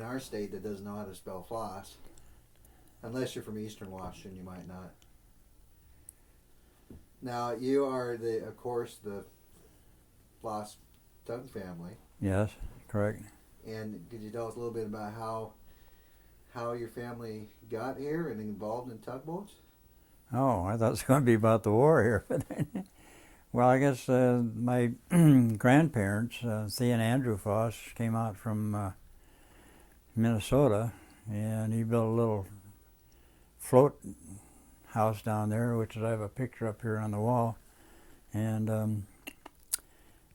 our state that doesn't know how to spell Foss. Unless you're from Eastern Washington, you might not. Now, you are, of course, the Floss Tug family. Yes, correct. And could you tell us a little bit about how your family got here and involved in tugboats? Oh, I thought it was going to be about the war here. Well, I guess my grandparents, Thea and Andrew Foss, came out from Minnesota, and he built a little float house down there, which I have a picture up here on the wall. And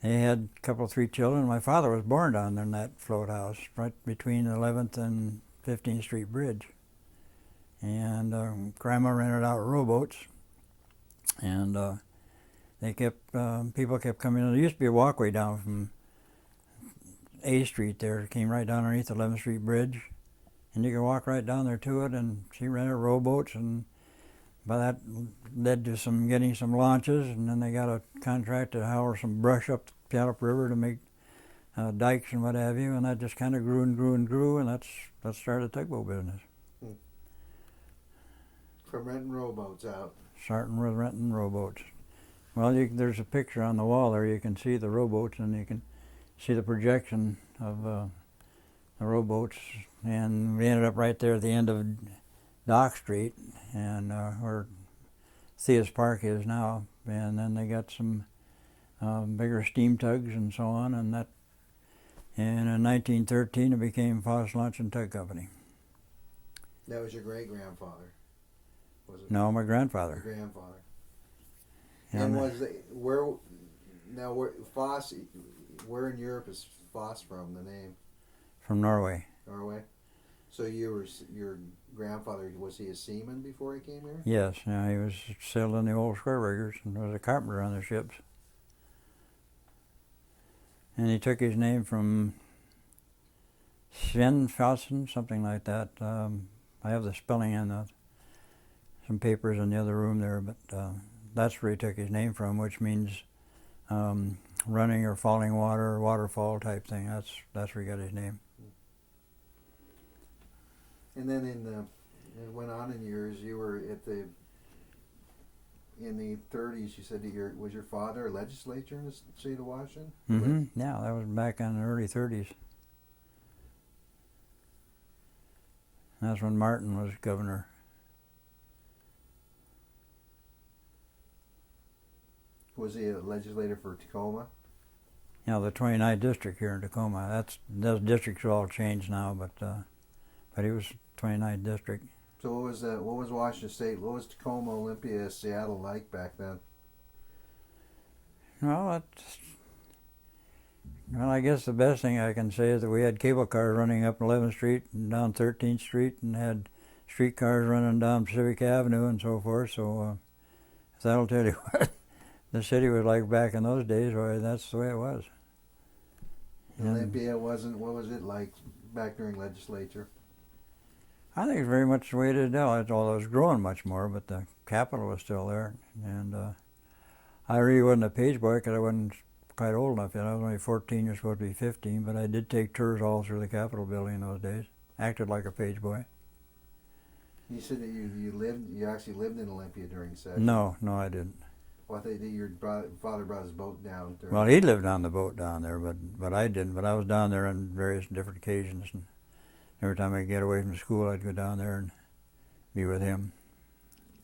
they had a couple, 3 children. My father was born down there in that float house, right between 11th and 15th Street Bridge. And Grandma rented out rowboats, and they kept people kept coming in. There used to be a walkway down from A Street there. It came right down underneath the 11th Street Bridge, and you could walk right down there to it. And she rented rowboats, and by that led to getting some launches, and then they got a contract to haul some brush up the Puyallup River to make dikes and what have you, and that just kind of grew and grew and grew, and that started the tugboat business. From renting rowboats out. Starting with renting rowboats. Well, there's a picture on the wall there. You can see the rowboats, and you can see the projection of the rowboats. And we ended up right there at the end of Dock Street, and where Thea's Park is now. And then they got some bigger steam tugs and so on. And in 1913, it became Foss Launch and Tug Company. That was your great-grandfather, was it? No, my grandfather. Your grandfather. Yeah, And Foss, where in Europe is Foss from, the name? From Norway. Norway? So your grandfather, was he a seaman before he came here? Yes, yeah, he was sailed in the old square riggers and was a carpenter on the ships. And he took his name from Sven Fossen, something like that. I have the spelling in some papers in the other room there, but that's where he took his name from, which means running or falling water or waterfall type thing. That's where he got his name. And then it went on in years. You were in the 30s. You said that was your father a legislator in the state of Washington? Mm-hmm. Yeah, that was back in the early 30s. That's when Martin was governor. Was he a legislator for Tacoma? You know, the 29th district here in Tacoma. Those districts are all changed now, but he was 29th district. So what was Washington State? What was Tacoma, Olympia, Seattle like back then? Well, I guess the best thing I can say is that we had cable cars running up 11th Street and down 13th Street, and had streetcars running down Pacific Avenue and so forth. So if that'll tell you what the city was like back in those days, well, that's the way it was. Olympia wasn't. What was it like back during legislature? I think it's very much the way it is now, although it's growing much more, but the capital was still there. And I really wasn't a page boy because I wasn't quite old enough yet. I was only 14, you're supposed to be 15, but I did take tours all through the Capitol building in those days. Acted like a page boy. You said that you actually lived in Olympia during session. No, I didn't. Well, I think that your father brought his boat down. Well, he lived on the boat down there, but I didn't. But I was down there on various different occasions, and every time I could get away from school, I'd go down there and be with him.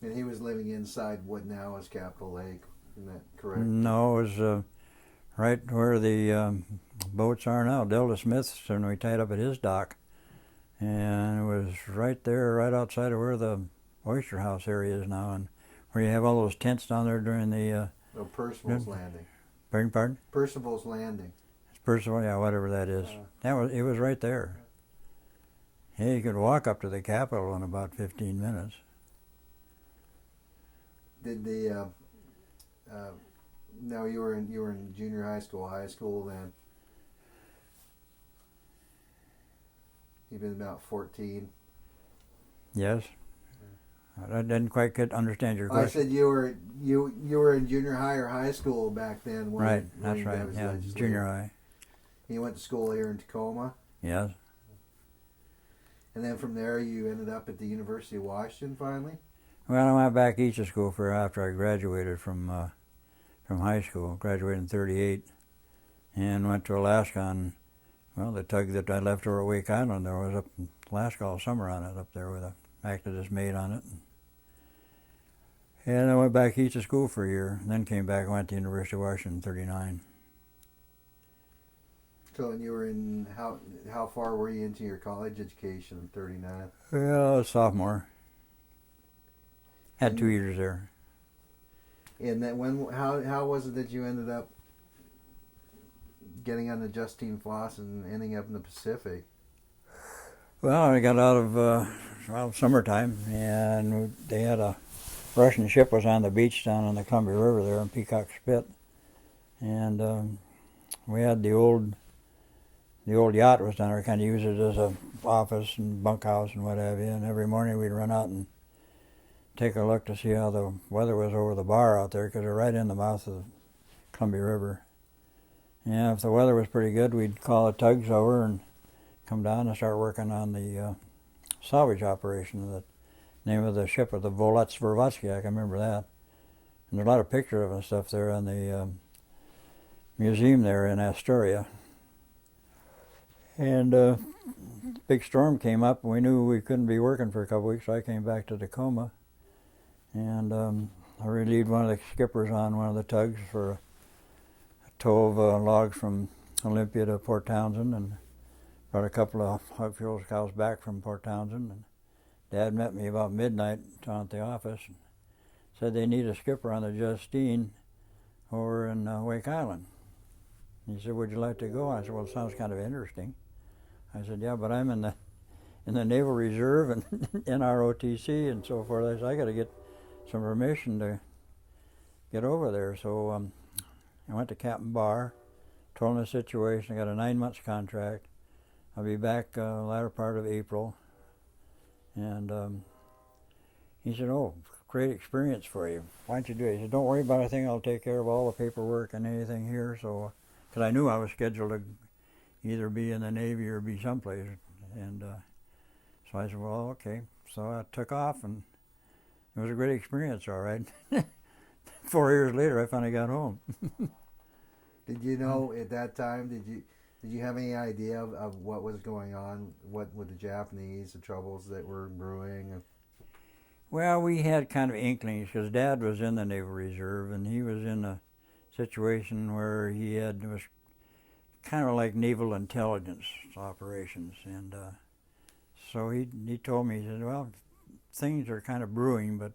And he was living inside what now is Capitol Lake, isn't that correct? No, it was right where the boats are now. Delta Smith's, and we tied up at his dock. And it was right there, right outside of where the Oyster House area is now, and where you have all those tents down there during the... Percival's Landing. Pardon? Percival's Landing. It's Percival, yeah, whatever that is. It was right there. Yeah, you could walk up to the Capitol in about 15 minutes. Did the... no, you were in junior high school then. You've been about 14. Yes. I didn't quite understand your question. I said you were in junior high or high school back then. Right, that's right. Yeah, junior high. You went to school here in Tacoma. Yes. And then from there, you ended up at the University of Washington finally? Well, I went back east of school for after I graduated from high school. Graduated in '38, and went to Alaska on, well, the tug that I left over at Wake Island. There was up in Alaska all summer on it up there with a acted as mate on it. And I went back east of school for a year, and then came back and went to the University of Washington in '39. So, and you were in, how far were you into your college education in '39? Well, sophomore. Had And 2 years there. And then how was it that you ended up getting on the Justine Floss and ending up in the Pacific? Well, I got out of summertime, and they had a Russian ship was on the beach down on the Columbia River there in Peacock Spit, and we had the old yacht was down there. Kind of used it as a office and bunkhouse and what have you. And every morning we'd run out and take a look to see how the weather was over the bar out there, because we're right in the mouth of the Columbia River. And if the weather was pretty good, we'd call the tugs over and come down and start working on the salvage operation. The name of the ship was the Volets Vervatsky, I can remember that. And there's a lot of pictures of it and stuff there on the museum there in Astoria. And big storm came up, and we knew we couldn't be working for a couple weeks, so I came back to Tacoma. And I relieved one of the skippers on one of the tugs for a tow of logs from Olympia to Port Townsend, and brought a couple of hog fuel cows back from Port Townsend. And Dad met me about midnight down at the office and said they need a skipper on the Justine over in Wake Island. He said, "Would you like to go?" I said, "Well, it sounds kind of interesting." I said, "Yeah, but I'm in the Naval Reserve and NROTC and so forth." I said, "I got to get some permission to get over there." So I went to Captain Barr, told him the situation. I got a 9 months contract. I'll be back latter part of April. And he said, "Oh, great experience for you. Why don't you do it?" He said, "Don't worry about anything. I'll take care of all the paperwork and anything here." So, because I knew I was scheduled to either be in the Navy or be someplace. And so I said, "Well, okay." So I took off, and it was a great experience, all right. 4 years later, I finally got home. Did you know at that time? Did you have any idea of what was going on? What with the Japanese, the troubles that were brewing? Well, we had kind of inklings because Dad was in the Naval Reserve, and he was in a situation where it was kind of like naval intelligence operations, and so he told me, he said, "Well, things are kind of brewing, but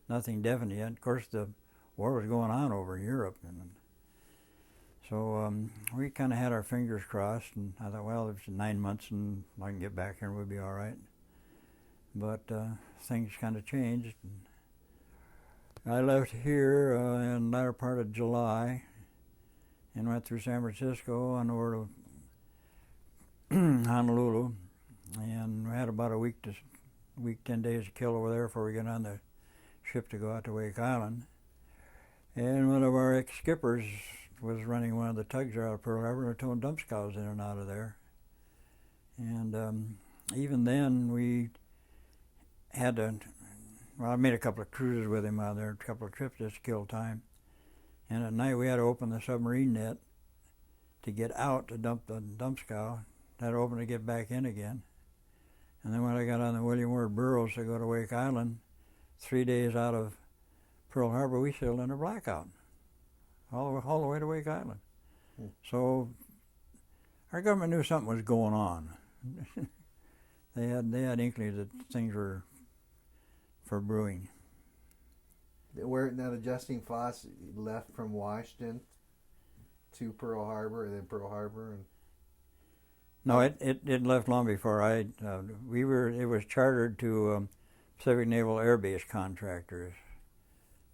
nothing definite yet." Of course, the war was going on over in Europe, and so we kind of had our fingers crossed, and I thought, well, it's 9 months and I can get back here and we'll be all right. But things kind of changed. I left here in the latter part of July and went through San Francisco and over to Honolulu, and we had about a week, 10 days to kill over there before we got on the ship to go out to Wake Island. And one of our ex-skippers was running one of the tugs out of Pearl Harbor and towing dump scows in and out of there. And even then we had to, well, I made a couple of cruises with him out there, a couple of trips just to kill time. And at night we had to open the submarine net to get out to dump the dump scow. Had to open to get back in again. And then when I got on the William Ward Burroughs to go to Wake Island, 3 days out of Pearl Harbor, we sailed in a blackout, all the way to Wake Island. So our government knew something was going on. They had inklings that things were for brewing. Where now the Justine Floss left from Washington to Pearl Harbor, and then Pearl Harbor, and no, it left long before I. It was chartered to Pacific Naval Air Base contractors,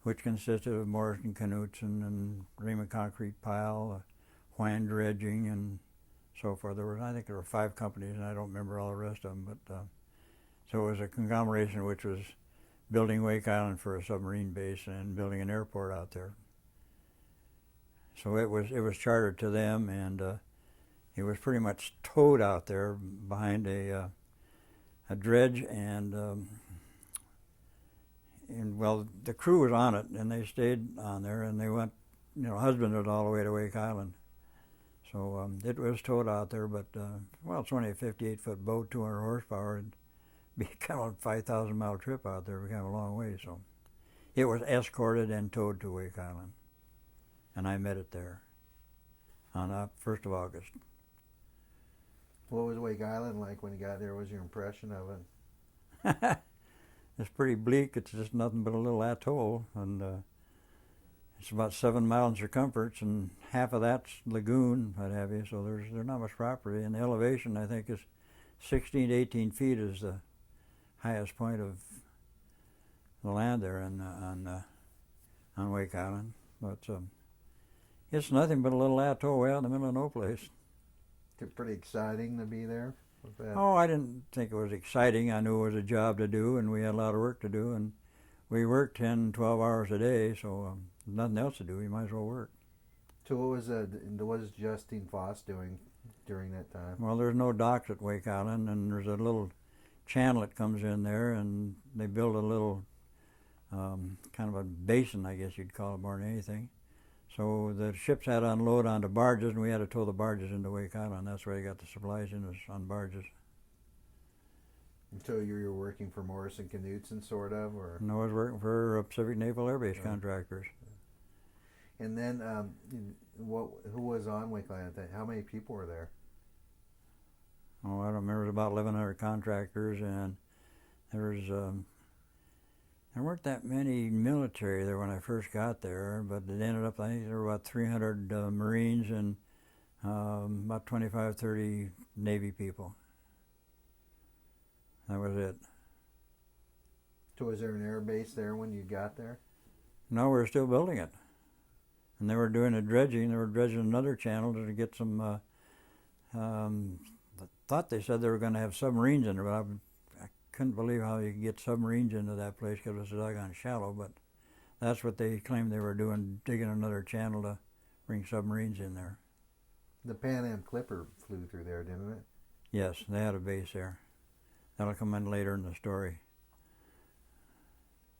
which consisted of Morrison Knudsen and Raymond Concrete Pile, Hwan Dredging, and so forth. I think there were 5 companies, and I don't remember all the rest of them. But so it was a conglomeration which was building Wake Island for a submarine base and building an airport out there. So it was chartered to them, and it was pretty much towed out there behind a a dredge, and well, the crew was on it, and they stayed on there, and they went, husbanded all the way to Wake Island. So it was towed out there, but well, it's only a 58-foot boat, 200 horsepower. It'd be kind of a 5,000-mile trip out there. We kind of a long way, so it was escorted and towed to Wake Island, and I met it there on 1st of August. What was Wake Island like when you got there? What was your impression of it? It's pretty bleak. It's just nothing but a little atoll, and it's about 7 miles in circumference, and half of that's lagoon, what have you. So there's not much property, and the elevation I think is 16 to 18 feet is the highest point of the land there on Wake Island. But it's nothing but a little atoll way out in the middle of no place. It's pretty exciting to be there. Oh, I didn't think it was exciting. I knew it was a job to do, and we had a lot of work to do, and we worked 10, 12 hours a day, so nothing else to do. You might as well work. So what was Justine Foss doing during that time? Well, there's no docks at Wake Island, and there's a little channel that comes in there, and they build a little kind of a basin, I guess you'd call it, more than anything. So the ships had to unload onto barges, and we had to tow the barges into Wake Island. That's where they got the supplies in, was on barges. So you were working for Morrison Knudsen, sort of, or? No, I was working for Pacific Naval Air Base contractors. And then, who was on Wake Island? How many people were there? Oh, I don't remember. It was about 1,100 contractors, and there weren't that many military there when I first got there, but it ended up, I think there were about 300 Marines and about 25, 30 Navy people. That was it. So was there an air base there when you got there? No, we were still building it. And they were doing a dredging. They were dredging another channel to get some, thought they said they were going to have submarines in there, but I couldn't believe how you could get submarines into that place because it was so doggone shallow, but that's what they claimed they were doing, digging another channel to bring submarines in there. The Pan Am Clipper flew through there, didn't it? Yes, they had a base there. That'll come in later in the story.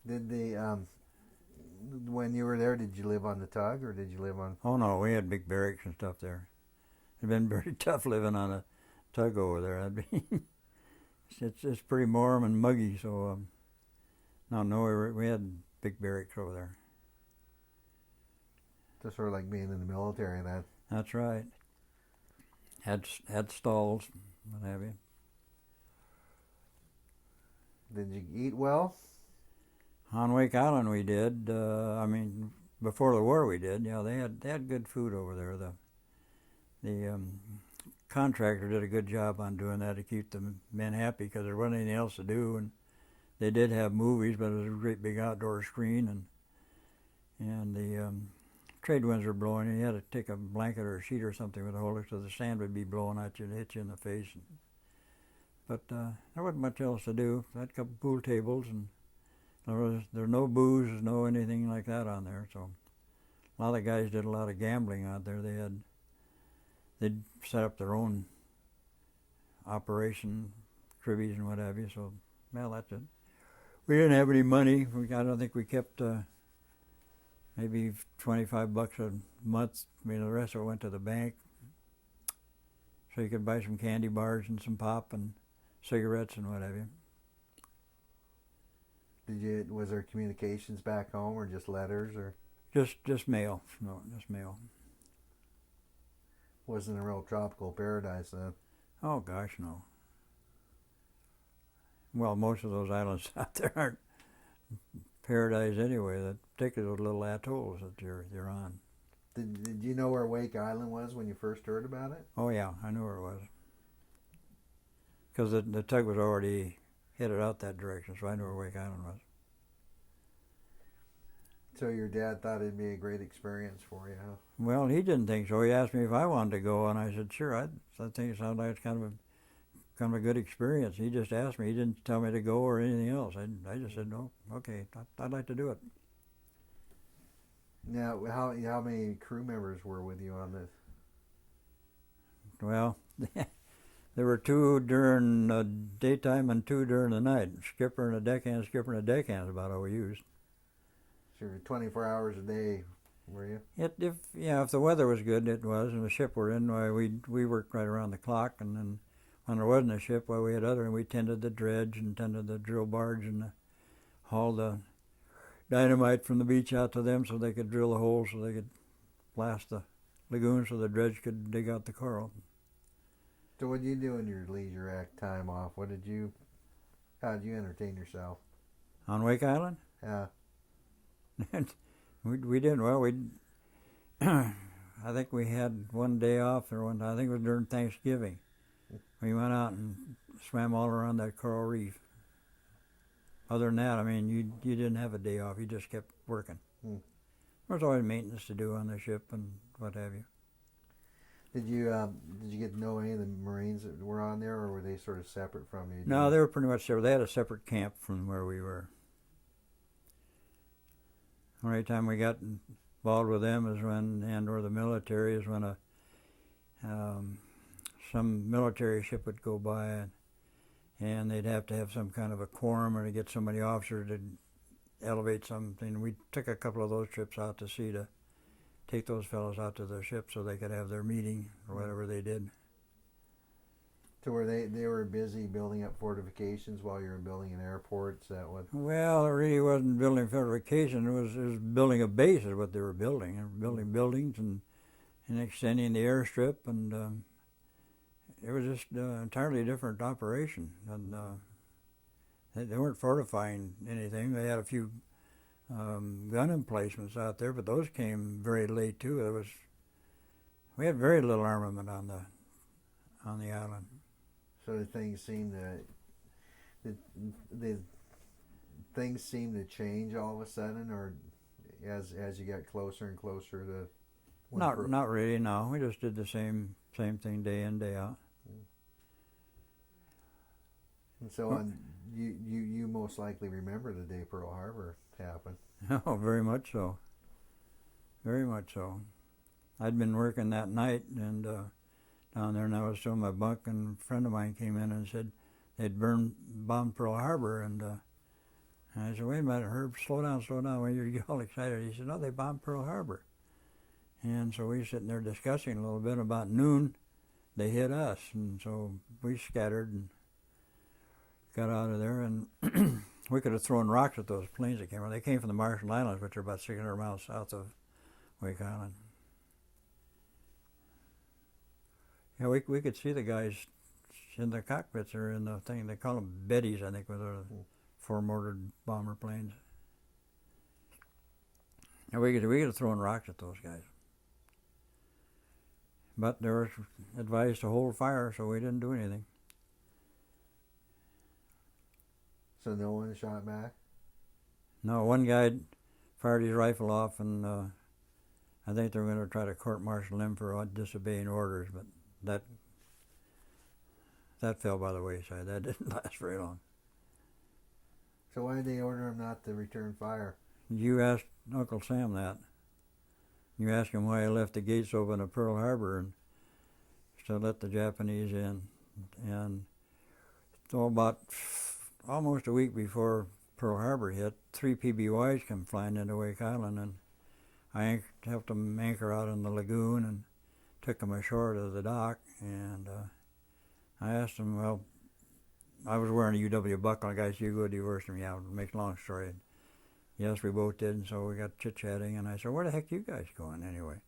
Did when you were there, did you live on the tug, or did you live on? Oh no, we had big barracks and stuff there. It'd been very tough living on a tug over there. That'd be it's pretty warm and muggy, so no, we had big barracks over there. Just sort of like being in the military, then. That's right. Had stalls, what have you. Did you eat well? On Wake Island we did. Before the war we did. Yeah, they had good food over there. The contractor did a good job on doing that to keep the men happy because there wasn't anything else to do, and they did have movies, but it was a great big outdoor screen, and the trade winds were blowing, and you had to take a blanket or a sheet or something with a holder so the sand would be blowing at you and hit you in the face. But there wasn't much else to do. I had a couple pool tables, and there was no booze, no anything like that on there. So a lot of the guys did a lot of gambling out there. They'd set up their own operation, trivvies and what have you. So, well, that's it. We didn't have any money. I don't think we kept maybe $25 a month. The rest of it went to the bank. So you could buy some candy bars and some pop and cigarettes and what have you. Was there communications back home, or just letters, or? Just mail. No, just mail. Wasn't a real tropical paradise then. Oh gosh, no. Well, most of those islands out there aren't paradise anyway. Particularly those little atolls that you're on. Did you know where Wake Island was when you first heard about it? Oh yeah, I knew where it was. Because the tug was already headed out that direction, so I knew where Wake Island was. So your dad thought it'd be a great experience for you, huh? Well, he didn't think so. He asked me if I wanted to go, and I said, sure. I think it sounded like it's kind of a good experience. He just asked me. He didn't tell me to go or anything else. I just said, no, okay, I'd like to do it. Now, how many crew members were with you on this? Well, There were two during the daytime and two during the night. Skipper and a deckhand, skipper and a deckhand is about all we used. So you're 24 hours a day, were you? If the weather was good, it was, and the ship we're in, why we worked right around the clock, and then when there wasn't a ship, why we had other, and we tended the dredge and tended the drill barge and hauled the dynamite from the beach out to them so they could drill the holes so they could blast the lagoon so the dredge could dig out the coral. So what did you do in your leisure act time off? How did you entertain yourself? On Wake Island? Yeah. we did well. I think we had one day off, I think it was during Thanksgiving. We went out and swam all around that coral reef. Other than that, I mean, you didn't have a day off. You just kept working. There was always maintenance to do on the ship and what have you. Did you get to know any of the Marines that were on there, or were they sort of separate from you? No, they were pretty much separate. They had a separate camp from where we were. The only time we got involved with them is or the military, is when some military ship would go by and they'd have to have some kind of a quorum or to get somebody officer to elevate something. We took a couple of those trips out to sea to take those fellows out to their ship so they could have their meeting or whatever they did. So were they were busy building up fortifications while you were building an airport? Is that what? Well, it really wasn't building fortification. It was building a base is what they were building. They were building buildings and extending the airstrip, and it was just an entirely different operation. And they weren't fortifying anything. They had a few gun emplacements out there, but those came very late too. We had very little armament on the island. So things seem to change all of a sudden, or as you got closer and closer to. Not really. No, we just did the same thing day in, day out. And so you most likely remember the day Pearl Harbor happened. Oh, very much so. Very much so. I'd been working that night and down there, and I was still in my bunk, and a friend of mine came in and said they'd bombed Pearl Harbor, and I said, "Wait a minute, Herb, slow down. When you're all excited," he said, "No, they bombed Pearl Harbor." And so we were sitting there discussing a little bit. About noon, they hit us, and so we scattered and got out of there, and we could have thrown rocks at those planes that came over. They came from the Marshall Islands, which are about 600 miles south of Wake Island. Yeah, we could see the guys in the cockpits or in the thing. They call them Bettys, I think, with the four-motored bomber planes. And we could have thrown rocks at those guys. But they were advised to hold fire, so we didn't do anything. So no one shot back? No, one guy fired his rifle off, and I think they were going to try to court-martial him for disobeying orders, but that fell by the wayside. That didn't last very long. So why did they order him not to return fire? You asked Uncle Sam that. You asked him why he left the gates open at Pearl Harbor and to let the Japanese in. And so about almost a week before Pearl Harbor hit, 3 PBYs come flying into Wake Island, and I helped them anchor out in the lagoon and took them ashore to the dock. And I asked them, well, I was wearing a UW buckle. The guy said, "You go divorce him." Yeah, to make a long story. Yes, we both did, and so we got chit-chatting, and I said, "Where the heck are you guys going anyway?"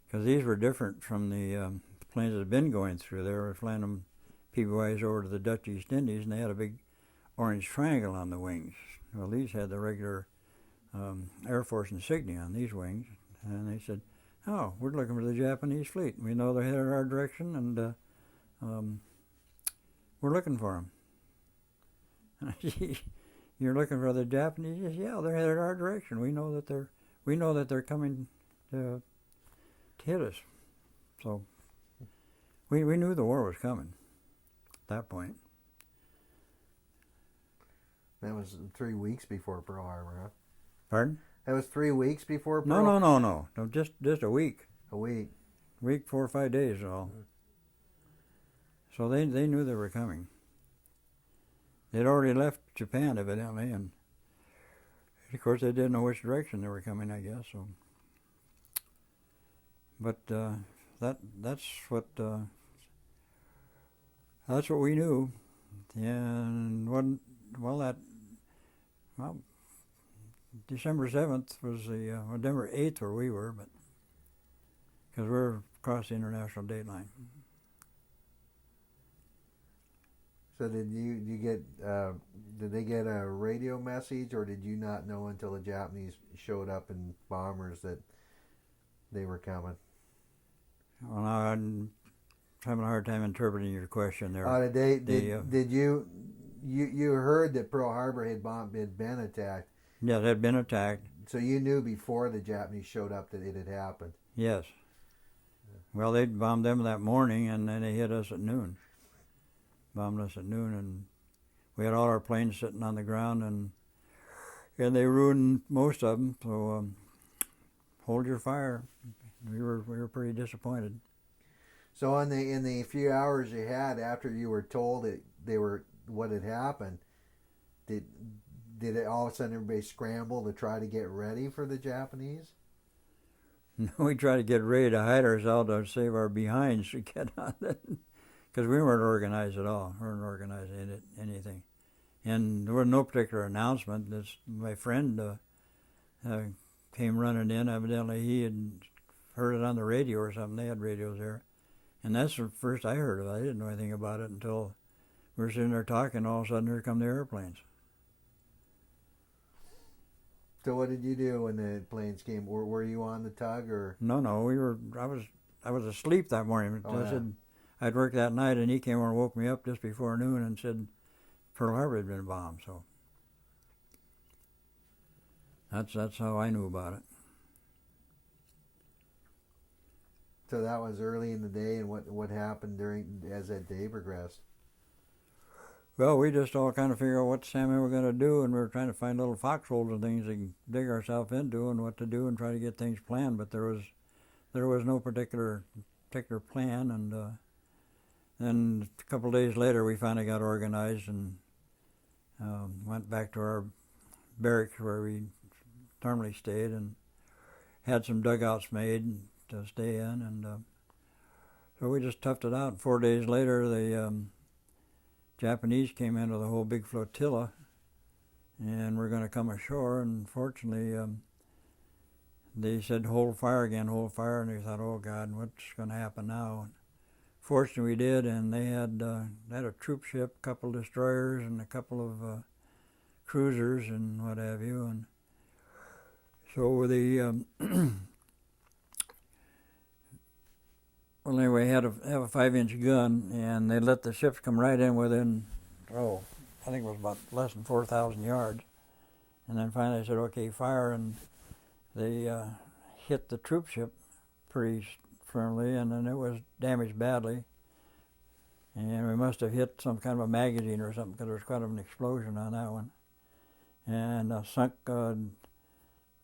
Because these were different from the planes that had been going through. They were flying them PBYs over to the Dutch East Indies, and they had a big orange triangle on the wings. Well, these had the regular Air Force insignia on these wings, and they said, "Oh, we're looking for the Japanese fleet. We know they're headed our direction, and we're looking for them." "You're looking for the Japanese?" Yes, "Yeah, they're headed our direction. We know that they're coming to hit us." So we knew the war was coming at that point. That was 3 weeks before Pearl Harbor, huh? Pardon? That was 3 weeks before Pearl No. No, just a week. A week. 4 or 5 days, all. So they knew they were coming. They'd already left Japan, evidently, and of course they didn't know which direction they were coming, I guess. So, but that's what we knew. And December 7th was December 8th where we were, but because we're across the international date line. So did they get a radio message, or did you not know until the Japanese showed up in bombers that they were coming? Well, now I'm having a hard time interpreting your question there. Did you heard that Pearl Harbor had been attacked? Yeah, it had been attacked. So you knew before the Japanese showed up that it had happened? Yes. Well, they bombed them that morning, and then they hit us at noon. Bombed us at noon, and we had all our planes sitting on the ground, and they ruined most of them. So hold your fire. We were pretty disappointed. So in the few hours you had after you were told that what had happened, did it all of a sudden everybody scramble to try to get ready for the Japanese? No, we tried to get ready to hide ourselves to save our behinds to get on it. Because we weren't organized at all. We weren't organized in anything. And there was no particular announcement. My friend came running in. Evidently he had heard it on the radio or something. They had radios there. And that's the first I heard of it. I didn't know anything about it until we were sitting there talking. All of a sudden here come the airplanes. So what did you do when the planes came? Were you on the tug or? No. I was asleep that morning. Oh, I said, I'd worked that night, and he came over and woke me up just before noon and said Pearl Harbor had been bombed. So that's how I knew about it. So that was early in the day, and what happened as that day progressed? Well, we just all kind of figured out what Sam and we were going to do, and we were trying to find little foxholes and things to dig ourselves into and what to do and try to get things planned. But there was no particular plan, and then a couple of days later, we finally got organized and went back to our barracks where we normally stayed and had some dugouts made to stay in. And so we just toughed it out. 4 days later, the Japanese came in with a whole big flotilla and were going to come ashore. And fortunately, they said, hold fire again, hold fire. And we thought, oh, God, what's going to happen now? Fortunately, we did, and they had a troop ship, a couple of destroyers, and a couple of cruisers and what have you. And so the well, anyway, had a 5-inch gun, and they let the ships come right in within, I think it was about less than 4,000 yards. And then finally, they said, okay, fire, and they hit the troop ship pretty firmly, and then it was damaged badly. And we must have hit some kind of a magazine or something, because there was quite an explosion on that one. And sunk a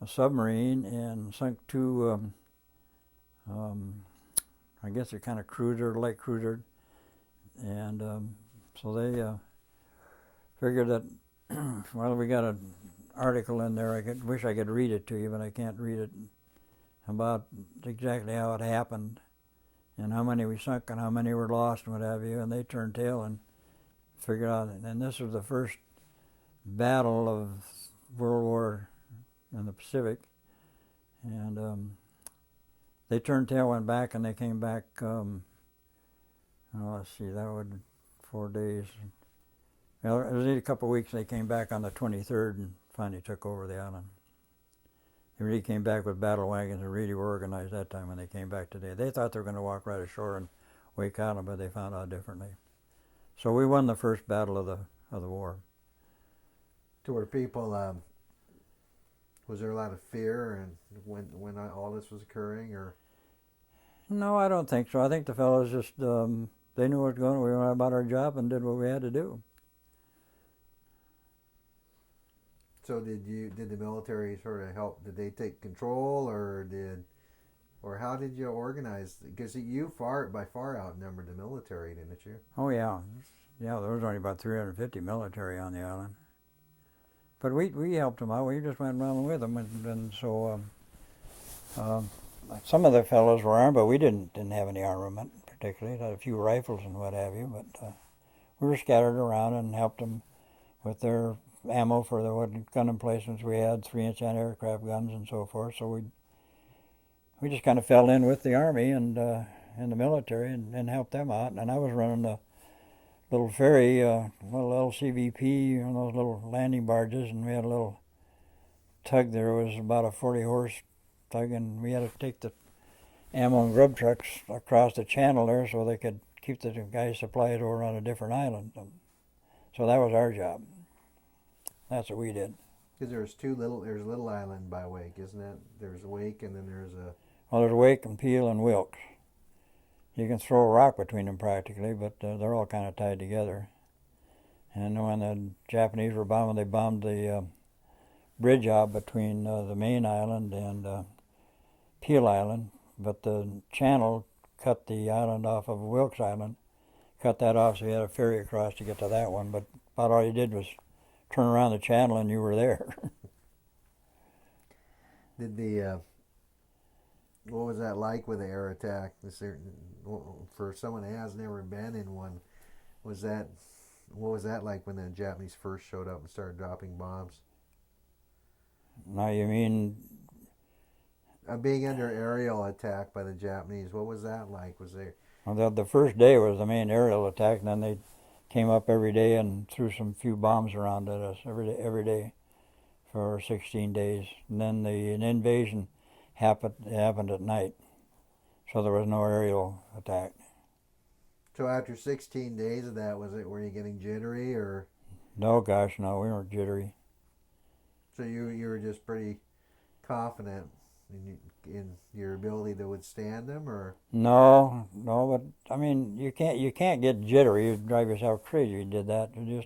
submarine and sunk two, I guess they're kind of light cruiser. And so they figured that, well, we got an article in there. I wish I could read it to you, but I can't read it, about exactly how it happened and how many we sunk and how many were lost and what have you. And they turned tail and figured out, and this was the first battle of World War in the Pacific. And they turned tail, went back, and they came back, let's see, that would 4 days. Well, it was a couple of weeks. They came back on the 23rd and finally took over the island. They really came back with battle wagons and really were organized that time when they came back today. They thought they were going to walk right ashore and Wake Island, but they found out differently. So we won the first battle of the war. To where people, was there a lot of fear and when all this was occurring, or? No, I don't think so. I think the fellows just, they knew what was going on. We went about our job and did what we had to do. So did the military sort of help? Did they take control, or did Or how did you organize? Because you by far outnumbered the military, didn't you? Oh yeah, yeah. There was only about 350 military on the island, but we helped them out. We just went around with them, and so um, some of the fellows were armed, but we didn't have any armament particularly. Had a few rifles and what have you, but we were scattered around and helped them with their ammo for the gun emplacements we had, 3-inch anti-aircraft guns and so forth. So we just kind of fell in with the Army and the military and helped them out. And I was running the little ferry, little LCVP, those little landing barges, and we had a little tug there. It was about a 40-horse tug, and we had to take the ammo and grub trucks across the channel there so they could keep the guys supplied over on a different island. So that was our job. That's what we did. Because there's a little island by Wake, isn't it? There's Wake, and then there's a... Well, there's Wake and Peel and Wilkes. You can throw a rock between them practically, but they're all kind of tied together. And when the Japanese were bombing, they bombed the bridge out between the main island and Peel Island, but the channel cut the island off of Wilkes Island, cut that off so you had a ferry across to get to that one, but about all you did was turn around the channel and you were there. Did what was that like with the air attack? For someone who has never been in one, what was that like when the Japanese first showed up and started dropping bombs? Now you mean... being under aerial attack by the Japanese, what was that like? Well, the first day was the main aerial attack, and then they came up every day and threw some few bombs around at us every day for 16 days. And then an invasion happened at night, so there was no aerial attack. So after 16 days of that, were you getting jittery or? No, gosh, no, we weren't jittery. So you were just pretty confident in your ability to withstand them, or? No, but I mean, you can't get jittery. You'd drive yourself crazy. You did that. You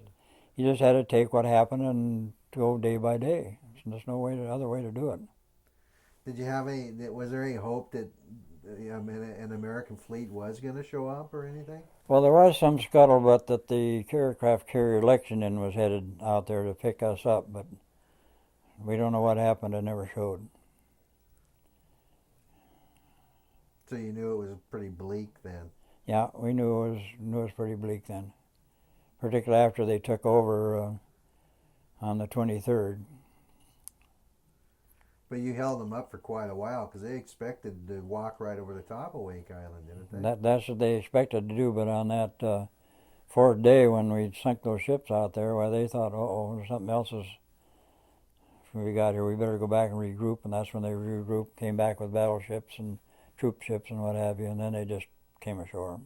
just had to take what happened and go day by day. There's no other way to do it. Did you have was there any hope that an American fleet was going to show up or anything? Well, there was some scuttlebutt that the aircraft carrier Lexington was headed out there to pick us up, but we don't know what happened. It never showed. So you knew it was pretty bleak then? Yeah, we knew it was pretty bleak then, particularly after they took over on the 23rd. But you held them up for quite a while because they expected to walk right over the top of Wake Island, didn't they? That's what they expected to do, but on that fourth day when we sunk those ships out there, well, they thought, there's something else we got here. We better go back and regroup, and that's when they regrouped, came back with battleships and troop ships and what have you, and then they just came ashore.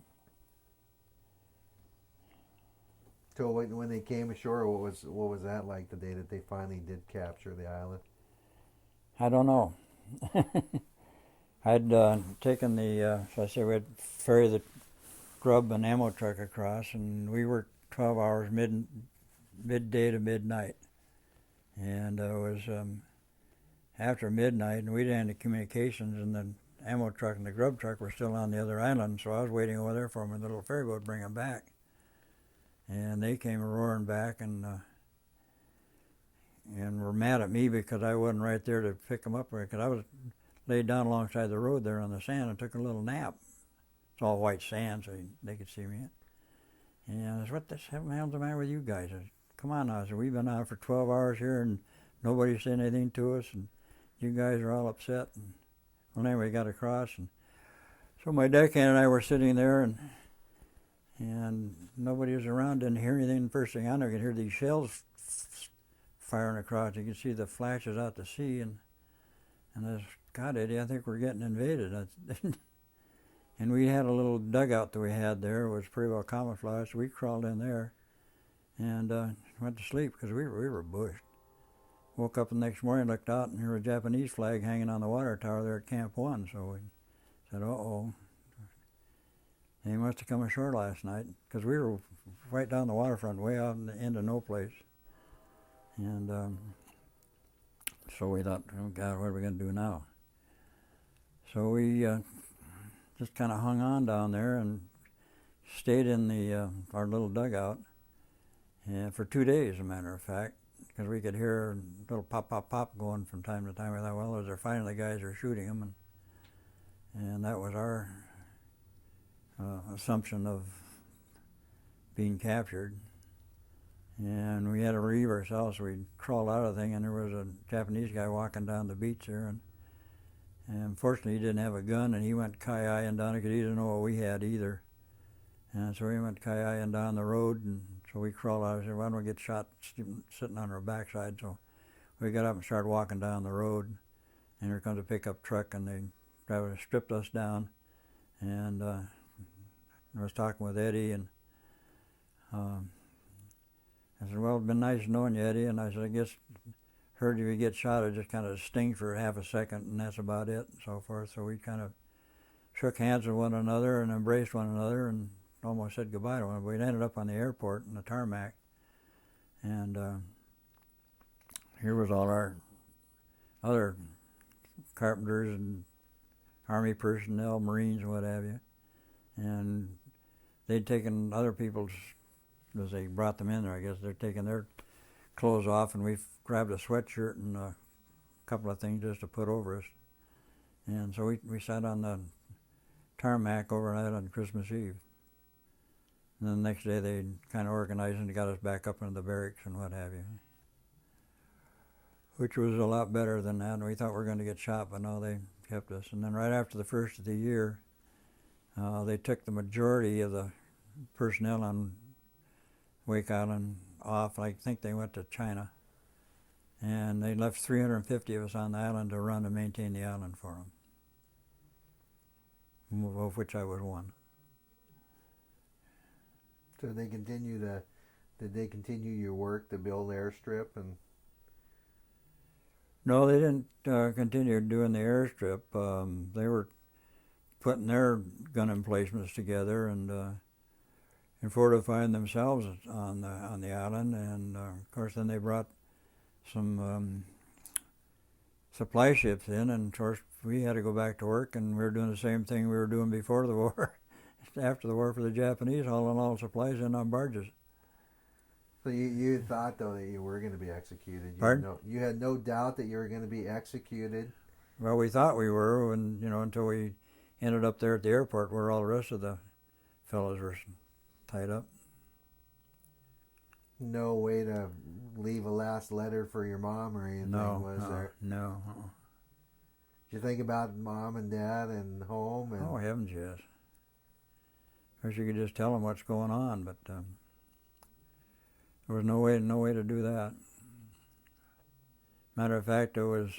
So when they came ashore, what was that like the day that they finally did capture the island? I don't know. I'd taken so I said we'd ferry the grub and ammo truck across, and we worked 12 hours midday to midnight. And it was after midnight, and we didn't have any communications, and the ammo truck and the grub truck were still on the other island, so I was waiting over there for them in the little ferry boat to bring them back. And they came roaring back and were mad at me because I wasn't right there to pick them up, because I was laid down alongside the road there on the sand and took a little nap. It's all white sand, so they could see me. And I said, what the hell's the matter with you guys? I said, come on now. I said, we've been out for 12 hours here and nobody said anything to us, and you guys are all upset. And, well, anyway, we got across, and so my deckhand and I were sitting there, and nobody was around, didn't hear anything. First thing I know, I could hear these shells firing across. You could see the flashes out to sea, and I said, God, Eddie, I think we're getting invaded. And we had a little dugout that we had there. It was pretty well camouflaged. So we crawled in there and went to sleep because we were bushed. Woke up the next morning, looked out, and there was a Japanese flag hanging on the water tower there at Camp 1. So we said, uh-oh. They must have come ashore last night, because we were right down the waterfront, way out in the end of no place. And so we thought, oh God, what are we going to do now? So we just kind of hung on down there and stayed in the our little dugout for 2 days, as a matter of fact, because we could hear a little pop, pop, pop going from time to time. We thought, well, they're finally guys are shooting them, and that was our assumption of being captured. And we had to relieve ourselves, so we crawled out of the thing, and there was a Japanese guy walking down the beach there, and unfortunately he didn't have a gun, and he went kayaking down because he didn't know what we had either. And so we went kayaking down the road, and so we crawled out and said, why don't we get shot sitting on our backside? So we got up and started walking down the road, and here comes a pickup truck, and they stripped us down. And I was talking with Eddie, and I said, well, it's been nice knowing you, Eddie. And I said, I guess heard if you get shot, it just kind of stings for half a second, and that's about it, and so forth. So we kind of shook hands with one another and embraced one another and almost said goodbye to one another. We ended up on the airport in the tarmac, and here was all our other carpenters and Army personnel, Marines, what have you. And they'd taken other people's, as they brought them in there, I guess they're taking their clothes off, and we grabbed a sweatshirt and a couple of things just to put over us. And so we sat on the tarmac overnight on Christmas Eve. And then the next day they kind of organized and got us back up into the barracks and what have you, which was a lot better than that. And we thought we were going to get shot, but no, they kept us. And then right after the first of the year, they took the majority of the personnel on Wake Island off. I think they went to China. And they left 350 of us on the island to run and maintain the island for them, of which I was one. So did they continue your work to build airstrip? And no, they didn't continue doing the airstrip. They were putting their gun emplacements together and fortifying themselves on the island. And of course, then they brought some supply ships in, and of course we had to go back to work, and we were doing the same thing we were doing before the war. After the war for the Japanese, hauling all supplies in on barges. So you thought, though, that you were going to be executed? Pardon? You had no doubt that you were going to be executed? Well, we thought we were, and until we ended up there at the airport where all the rest of the fellows were tied up. No way to leave a last letter for your mom or anything, was there? No. Did you think about mom and dad and home? And oh, heavens, yes. Of course, you could just tell them what's going on, but there was no way to do that. Matter of fact, it was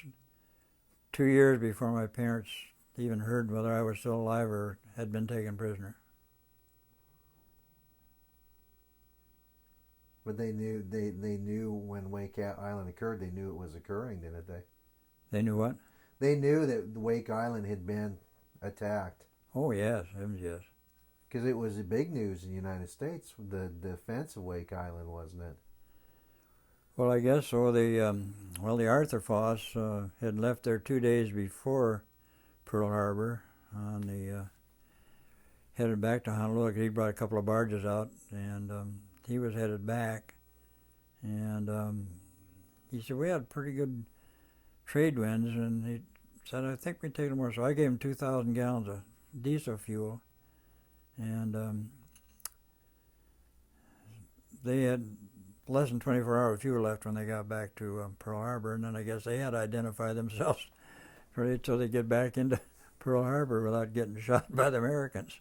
2 years before my parents even heard whether I was still alive or had been taken prisoner. But they knew when Wake Island occurred. They knew it was occurring, didn't they? They knew what? They knew that Wake Island had been attacked. Oh yes, heavens yes. Because it was the big news in the United States, the defense of Wake Island, wasn't it? Well, I guess so. The Arthur Foss had left there 2 days before Pearl Harbor on the headed back to Honolulu. He brought a couple of barges out, and he was headed back. And he said, we had pretty good trade winds, and he said, I think we take them more. So I gave him 2,000 gallons of diesel fuel, and they had less than 24 hours of fuel left when they got back to Pearl Harbor, and then I guess they had to identify themselves until they get back into Pearl Harbor without getting shot by the Americans.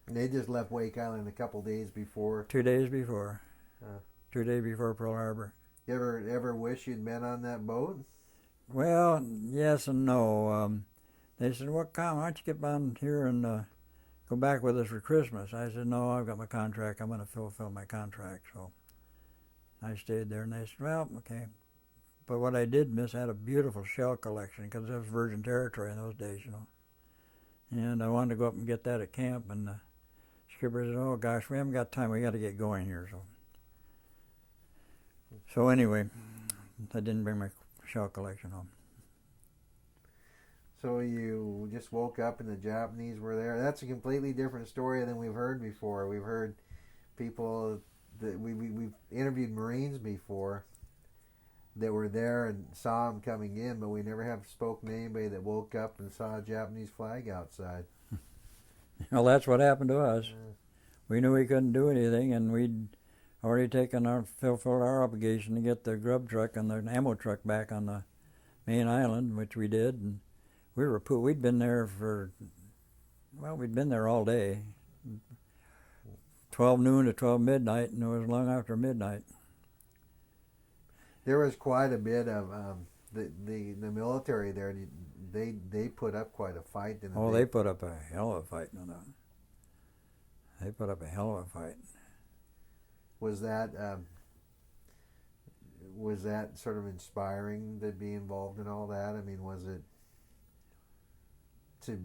They just left Wake Island a couple days before. 2 days before. 2 days before Pearl Harbor. You ever wish you'd been on that boat? Well, yes and no. They said, well, come, why don't you get on here and go back with us for Christmas? I said, no, I've got my contract. I'm going to fulfill my contract. So I stayed there, and they said, well, okay. But what I did miss, I had a beautiful shell collection because it was virgin territory in those days, And I wanted to go up and get that at camp, and the skipper said, oh, gosh, we haven't got time. We got to get going here. So anyway, I didn't bring my shell collection home. So you just woke up and the Japanese were there. That's a completely different story than we've heard before. We've heard people that we've interviewed Marines before that were there and saw them coming in, but we never have spoken to anybody that woke up and saw a Japanese flag outside. Well, that's what happened to us. We knew we couldn't do anything, and we'd already fulfilled our obligation to get the grub truck and the ammo truck back on the main island, which we did. And we'd been there we'd been there all day, 12 noon to 12 midnight, and it was long after midnight. There was quite a bit of the military there. They put up quite a fight. Didn't Oh, they put up a hell of a fight. No. They put up a hell of a fight. Was that sort of inspiring to be involved in all that? I mean, was it to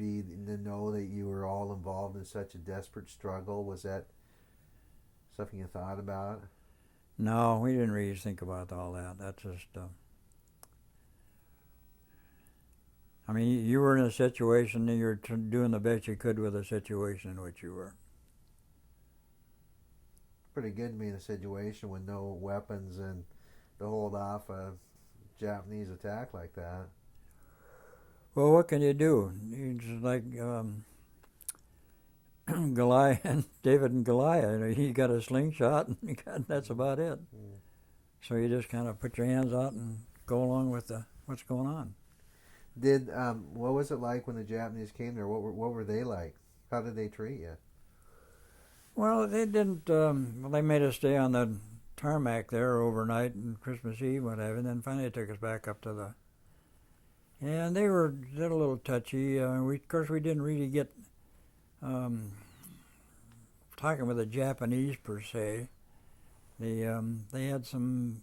know that you were all involved in such a desperate struggle? Was that something you thought about? No, we didn't really think about all that. That's just. I mean, you were in a situation and you're doing the best you could with the situation in which you were. Pretty good to be in a situation with no weapons and to hold off a Japanese attack like that. Well, what can you do? You just like Goliath, David and Goliath. He got a slingshot, and that's about it. So you just kind of put your hands out and go along with what's going on. What was it like when the Japanese came there? What were they like? How did they treat you? Well, they didn't. They made us stay on the tarmac there overnight and Christmas Eve, whatever. And then finally they took us back up to the. And they were a little touchy. Of course, we didn't really get talking with the Japanese per se. They had some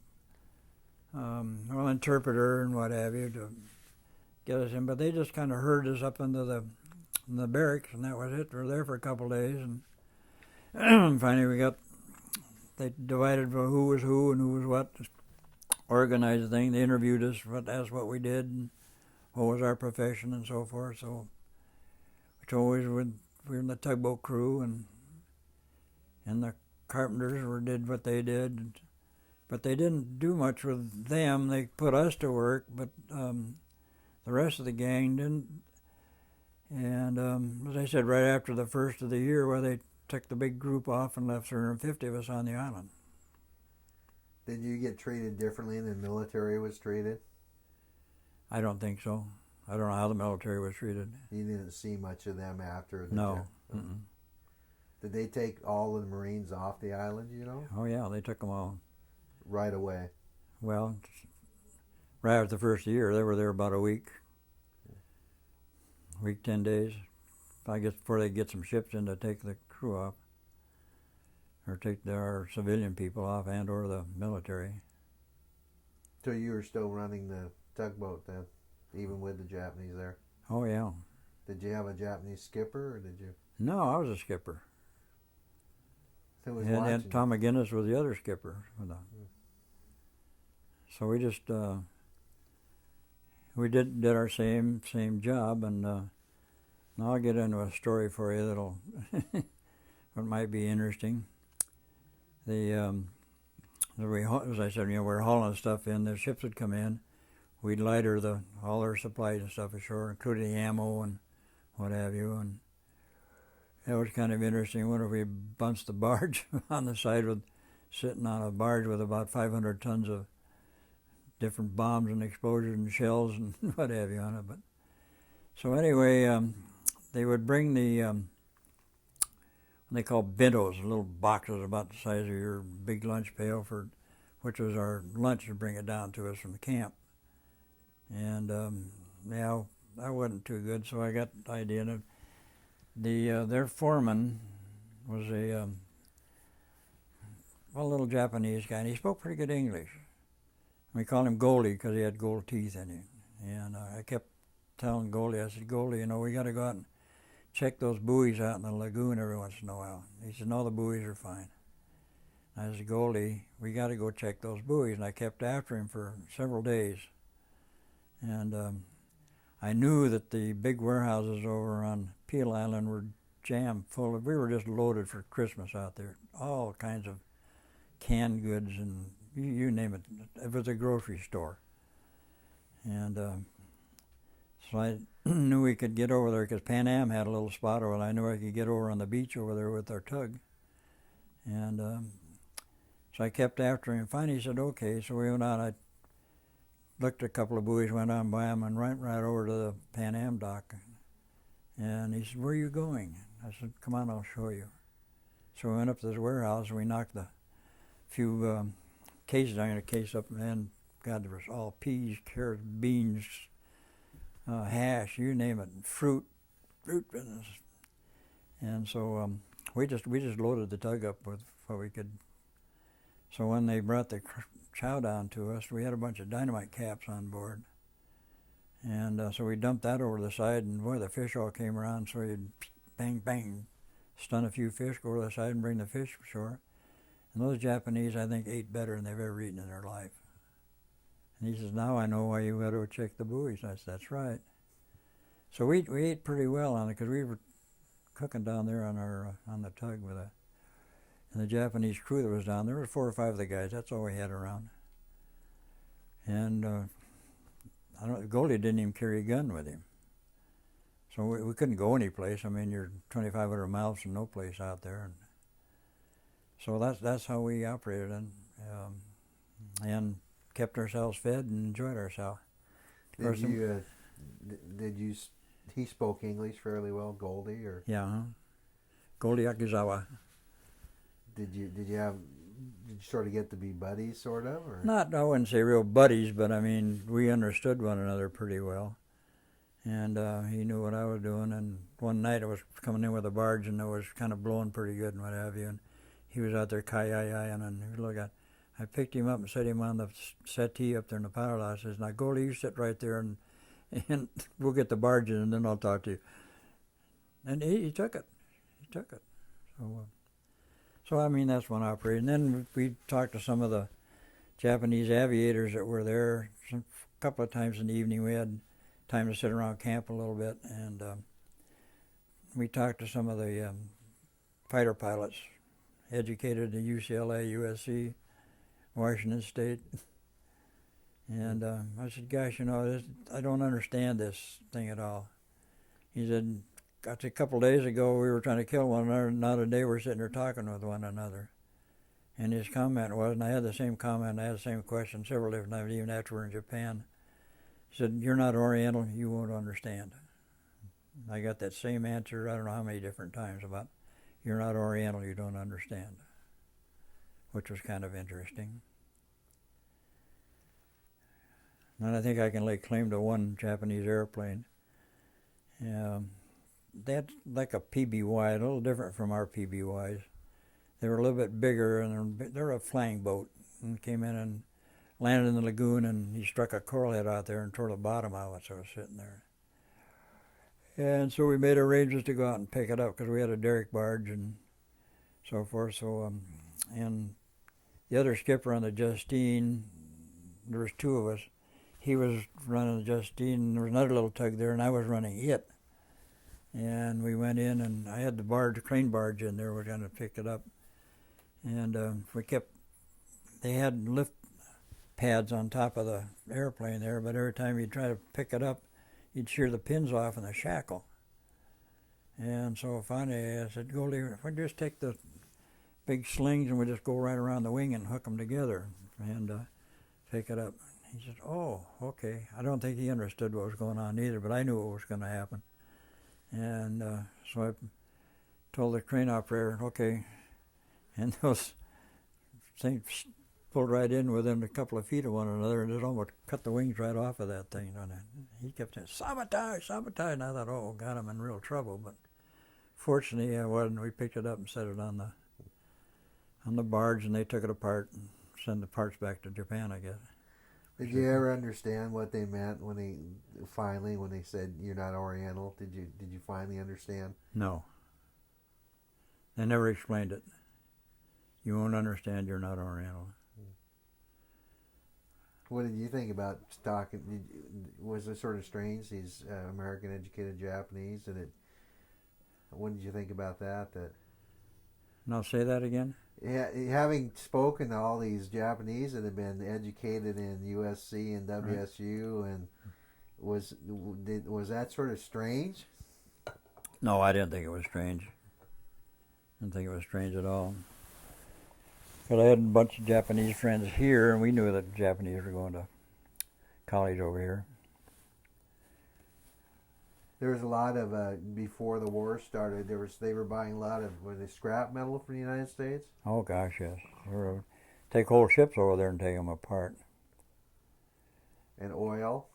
interpreter and what have you to get us in, but they just kind of herded us up into the barracks, and that was it. We were there for a couple of days, and finally they divided who was who and who was what, organized the thing. They interviewed us, asked what we did, and what was our profession, and so forth. So, which always we were in the tugboat crew, and the carpenters did what they did, but they didn't do much with them. They put us to work, but the rest of the gang didn't. And as I said, right after the first of the year, they took the big group off and left 350 of us on the island. Did you get treated differently than the military was treated? I don't think so. I don't know how the military was treated. You didn't see much of them after? No. Did they take all of the Marines off the island, you know? Oh, yeah, they took them all. Right away? Well, right after the first year, they were there about a week, 10 days. I guess before they get some ships in to take the crew off, or take our civilian people off and or the military. So you were still running the tugboat then, even with the Japanese there? Oh, yeah. Did you have a Japanese skipper, or did you? No, I was a skipper. Who was and watching? Tom McGinnis was the other skipper. So we just we did our same job, and now I'll get into a story for you that'll what might be interesting. As I said, we're hauling stuff in. The ships would come in. We'd lighter all our supplies and stuff ashore, including the ammo and what have you. And it was kind of interesting. When we bunched the barge on the side sitting on a barge with about 500 tons of different bombs and explosives and shells and what have you on it. But so anyway, they would bring what they call bentos, little boxes about the size of your big lunch pail, which was our lunch, to bring it down to us from the camp. And that wasn't too good, so I got the idea that their foreman was a little Japanese guy, and he spoke pretty good English. We called him Goldie because he had gold teeth in him. And I kept telling Goldie, I said, Goldie, we got to go out and check those buoys out in the lagoon every once in a while. He said, no, the buoys are fine. I said, Goldie, we got to go check those buoys. And I kept after him for several days. And I knew that the big warehouses over on Peel Island were jammed full of. We were just loaded for Christmas out there. All kinds of canned goods and you name it. It was a grocery store. And so I knew we could get over there because Pan Am had a little spot over there. I knew I could get over on the beach over there with our tug. And so I kept after him. Finally he said, okay. So we went out. I looked at a couple of buoys, went on by them, and went right over to the Pan Am dock. And he said, where are you going? I said, come on, I'll show you. So we went up to this warehouse, and we knocked the few cases. I'm going to case up, and then, God, there was all peas, carrots, beans, hash, you name it, fruit business. And so we just loaded the tug up with what we could. So when they brought the chow down to us, we had a bunch of dynamite caps on board. And so we dumped that over the side, and boy, the fish all came around, so you'd bang, bang, stun a few fish, go over the side and bring the fish ashore. And those Japanese, I think, ate better than they've ever eaten in their life. And he says, now I know why you got to check the buoys. I said, that's right. So we ate pretty well on it because we were cooking down there on our on the tug with and the Japanese crew that was down there. There were 4 or 5 of the guys. That's all we had around. And Goldie didn't even carry a gun with him. So we couldn't go any place. I mean, you're 2,500 miles from no place out there. And so that's how we operated and kept ourselves fed and enjoyed ourselves. He spoke English fairly well, Goldie, or? Yeah, Goldie Akizawa. Did you sort of get to be buddies, sort of, or? Not, I wouldn't say real buddies, but I mean, we understood one another pretty well. And he knew what I was doing. And one night I was coming in with a barge, and it was kind of blowing pretty good and what have you. And he was out there kayaking, and look at. I picked him up and set him on the settee up there in the power house. I says, now Goldie, you sit right there, and we'll get the barge in, and then I'll talk to you. And he took it. He took it. So I mean, that's one operation. And then we talked to some of the Japanese aviators that were there. A couple of times in the evening we had time to sit around camp a little bit, and we talked to some of the fighter pilots, educated at UCLA, USC, Washington State. And I said, gosh, I don't understand this thing at all. He said, a couple of days ago we were trying to kill one another, and now today we're sitting there talking with one another. And his comment was, and I had the same comment, I had the same question several different times, even after we were in Japan. He said, you're not Oriental, you won't understand. I got that same answer, I don't know how many different times, about you're not Oriental, you don't understand, which was kind of interesting. And I think I can lay claim to one Japanese airplane. That's like a PBY, a little different from our PBYs. They were a little bit bigger, and they're a flying boat, and came in and landed in the lagoon, and he struck a coral head out there and tore the bottom out as I was sitting there. And so we made arrangements to go out and pick it up because we had a derrick barge and so forth. So, and the other skipper on the Justine, there was 2 of us. He was running the Justine, and there was another little tug there, and I was running it. And we went in, and I had the crane barge in there. We're going to pick it up. And they had lift pads on top of the airplane there, but every time you'd try to pick it up, you'd shear the pins off in the shackle. And so finally I said, Goldie, if we just take the big slings and we just go right around the wing and hook them together and pick it up. He said, oh, okay. I don't think he understood what was going on either, but I knew what was going to happen. And so I told the crane operator, okay. And those things pulled right in within a couple of feet of one another, and it almost cut the wings right off of that thing. And he kept saying, sabotage, sabotage. And I thought, oh, God, I'm in real trouble. But fortunately, I wasn't. We picked it up and set it on the barge, and they took it apart and sent the parts back to Japan, I guess. Did you ever understand what they meant when they said you're not Oriental? Did you finally understand? No. They never explained it. You won't understand, you're not Oriental. What did you think about talking? Was it sort of strange, these American educated Japanese, and it? What did you think about that? That Now say that again. having spoken to all these Japanese that have been educated in USC and WSU, right. And was that sort of strange? No, I didn't think it was strange. I didn't think it was strange at all. But I had a bunch of Japanese friends here, and we knew that the Japanese were going to college over here. There was a lot of before the war started. They were buying a lot of scrap metal from the United States. Oh gosh, yes. They were take whole ships over there and take them apart. And oil.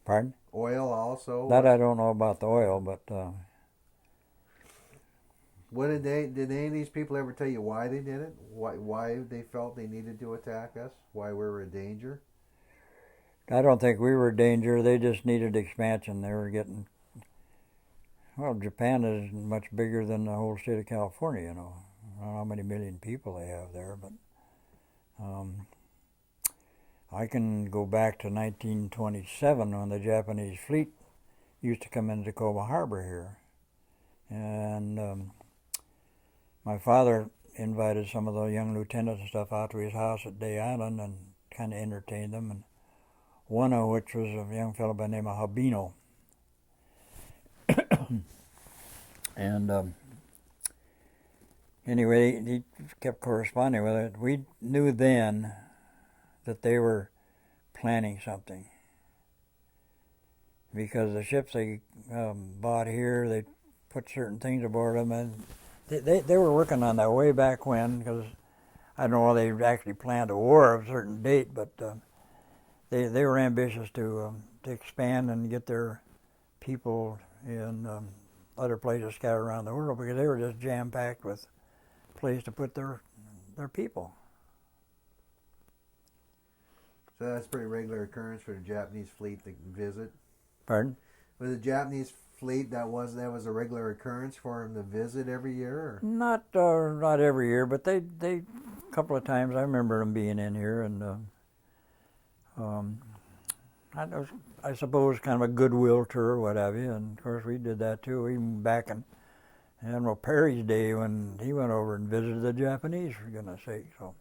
Pardon? Oil also. That I don't know about the oil, but. What did any of these people ever tell you why they did it? Why they felt they needed to attack us? Why we were a danger? I don't think we were a danger. They just needed expansion. They were getting. Well, Japan is much bigger than the whole state of California, you know. I don't know how many million people they have there, but I can go back to 1927 when the Japanese fleet used to come into Tacoma Harbor here. And my father invited some of the young lieutenants and stuff out to his house at Day Island and kind of entertained them, and one of which was a young fellow by the name of Habino. And anyway, he kept corresponding with it. We knew then that they were planning something, because the ships they bought here, they put certain things aboard them, and they were working on that way back when, because I don't know whether they actually planned a war of a certain date, but they were ambitious to expand and get their people in other places scattered around the world, because they were just jam-packed with place to put their people. So that's a pretty regular occurrence for the Japanese fleet to visit. Pardon? Was the Japanese fleet that was a regular occurrence for them to visit every year? Or? Not every year, but they a couple of times I remember them being in here, and I suppose kind of a goodwill tour or what have you, and of course we did that too, even back in Admiral Perry's day when he went over and visited the Japanese, for goodness sake. So,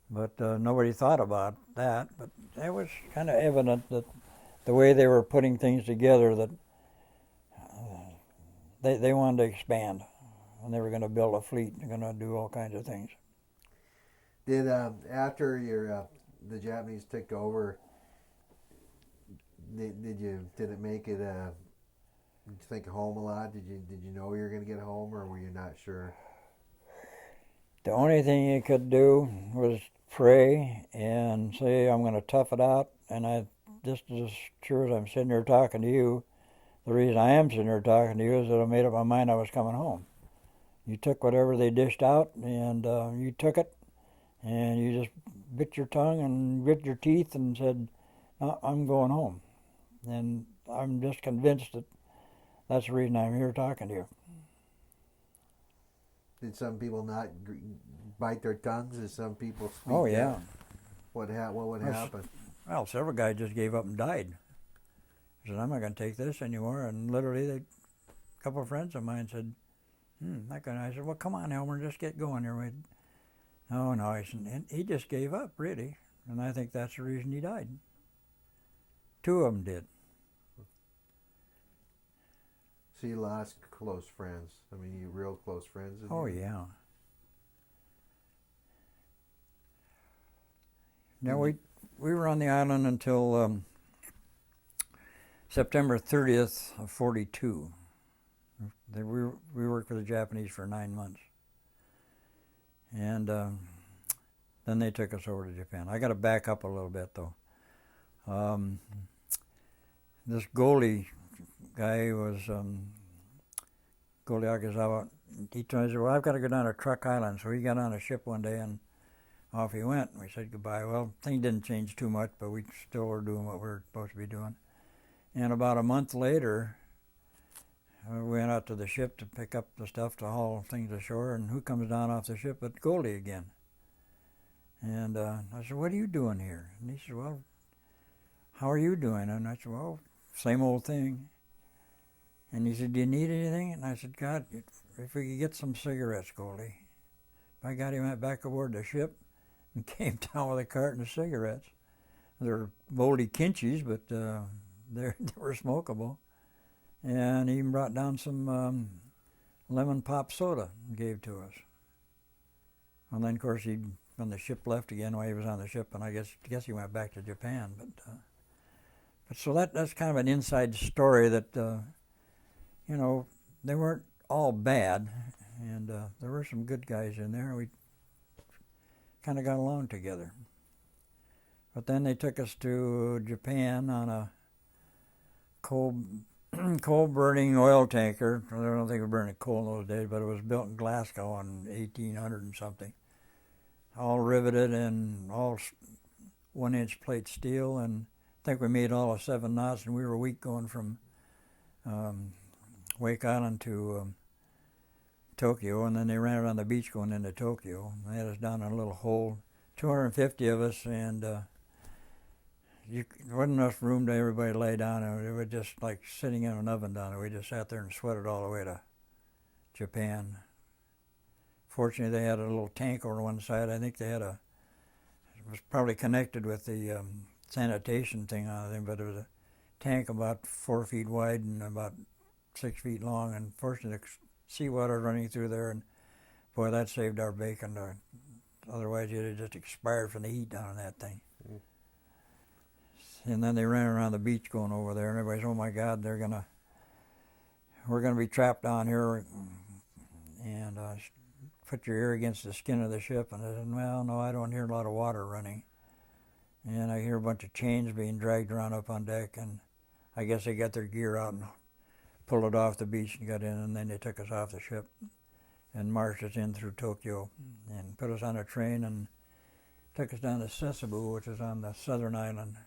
but nobody thought about that, but it was kind of evident that the way they were putting things together, that they wanted to expand, and they were going to build a fleet, they're going to do all kinds of things. Did after the Japanese took over, did it make it? Did you think of home a lot? Did you know you were going to get home, or were you not sure? The only thing you could do was pray and say, I'm going to tough it out. And I just as sure as I'm sitting here talking to you, the reason I am sitting here talking to you is that I made up my mind I was coming home. You took whatever they dished out, and you took it, and you just bit your tongue and grit your teeth and said, no, I'm going home. And I'm just convinced that that's the reason I'm here talking to you. Did some people not bite their tongues? Did some people speak? Oh, yeah. What would happen? Well, several guys just gave up and died. I said, I'm not going to take this anymore. And literally, a couple of friends of mine said, that guy. I said, well, come on, Elmer, just get going here. No, I said, and he just gave up, really. And I think that's the reason he died. Two of them did. So you lost close friends. I mean, you real close friends. Oh, yeah. Now, we were on the island until September 30th of 42. We worked for the Japanese for 9 months. And then they took us over to Japan. I got to back up a little bit, though. This Goldie guy was Goldie Akizawa. He told me, well, I've got to go down to Truck Island. So he got on a ship one day and off he went. We said goodbye. Well, things didn't change too much, but we still were doing what we were supposed to be doing. And about a month later, we went out to the ship to pick up the stuff to haul things ashore, and who comes down off the ship but Goldie again. And I said, what are you doing here? And he said, well, how are you doing? And I said, well, same old thing. And he said, do you need anything? And I said, God, if we could get some cigarettes, Goldie. By God, he went back aboard the ship and came down with a carton of cigarettes. They're moldy Kinchies, but they were smokable. And he even brought down some lemon pop soda and gave to us. And then, of course, when the ship left again, while he was on the ship, and I guess he went back to Japan. But so that's kind of an inside story that, they weren't all bad, and there were some good guys in there. We kind of got along together. But then they took us to Japan on a coal-burning oil tanker. I don't think we were burning coal in those days, but it was built in Glasgow in 1800 and something. All riveted and all 1-inch plate steel, and I think we made all of 7 knots, and we were a week going from Wake Island to Tokyo, and then they ran it on the beach going into Tokyo. They had us down in a little hole, 250 of us, and there wasn't enough room to everybody lay down. It was just like sitting in an oven down there. We just sat there and sweated all the way to Japan. Fortunately, they had a little tank on one side. I think it was probably connected with the sanitation thing on it, but it was a tank about 4 feet wide and about 6 feet long, and fortunately, the seawater running through there, and boy, that saved our bacon. Otherwise, you'd have just expired from the heat down in that thing. Mm. And then they ran around the beach going over there, and everybody's, oh my God, we're gonna be trapped down here, and put your ear against the skin of the ship. And I said, well, no, I don't hear a lot of water running. And I hear a bunch of chains being dragged around up on deck, and I guess they got their gear out and pulled it off the beach and got in, and then they took us off the ship and marched us in through Tokyo and put us on a train and took us down to Sasebo, which is on the southern island.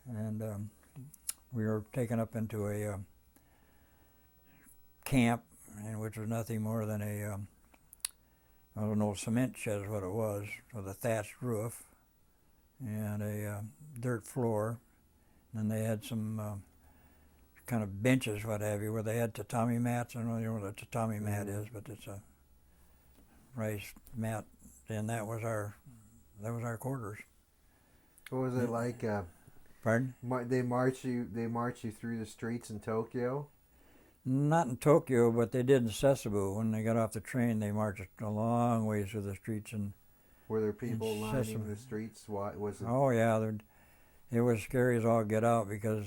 And we were taken up into a camp, which was nothing more than an old cement shed is what it was, with a thatched roof and a dirt floor. And they had some kind of benches, what have you, where they had tatami mats. I don't know what a tatami mat is, but it's a rice mat, and that was our quarters. What was it like? Pardon? They march you through the streets in Tokyo? Not in Tokyo, but they did in Sasebo. When they got off the train, they marched a long ways through the streets. And were there people lining the streets? What was it? Oh yeah, it was scary as all get out, because